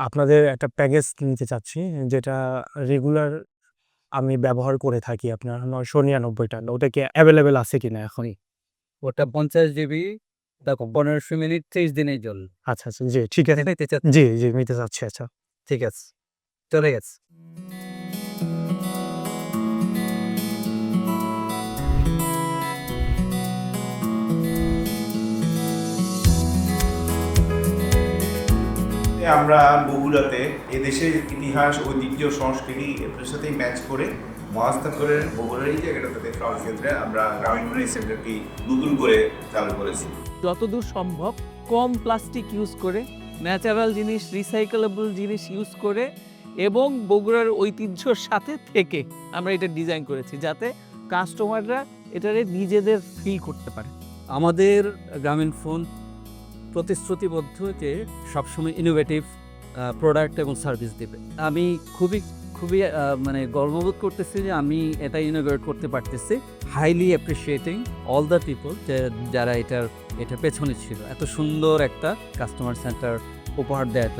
আপনাদের একটা প্যাকেজ নিতে চাচ্ছি, যেটা রেগুলার আমি ব্যবহার করে থাকি আপনার ৯৯৯ টাকা। ওটা কি এভেইলেবল আছে কিনা এখনই? ওটা 50 জিবি, দেখো 1500 মিনিট 30 দিনেই জ্বল। আচ্ছা, আচ্ছা। জি, ঠিক আছে। নিতে চাচ্ছ? জি, জি নিতে চাচ্ছি। আচ্ছা। ঠিক আছে, চলে গেছে। আমরা বগুড়াতে এদেশের ইতিহাস, ঐতিহ্য, সংস্কৃতি এর সাথেই ম্যাচ করে মহাস্থানগরের বগুড়ার এই জায়গাটাতে দেখলাম ক্ষেত্রে আমরা গ্রামীণ সেন্টারটি নতুন করে চালু করেছি। যতদূর সম্ভব কম প্লাস্টিক ইউজ করে, ন্যাচারাল জিনিস, রিসাইকেলেবল জিনিস ইউজ করে এবং বগুড়ার ঐতিহ্যর সাথে থেকে আমরা এটা ডিজাইন করেছি, যাতে কাস্টমাররা এটারে নিজেদের ফিল করতে পারে। আমাদের গ্রামীণ ফোন প্রতিশ্রুতিবদ্ধ যে সবসময় ইনোভেটিভ প্রোডাক্ট এবং সার্ভিস দেবে। আমি খুবই খুবই মানে গর্ববোধ করতেছি যে আমি এটা ইনোভেট করতে পারতেছি। Highly appreciating all the people যারা এটার পেছনে ছিল। এত সুন্দর একটা কাস্টমার সেন্টার উপহার দেয়।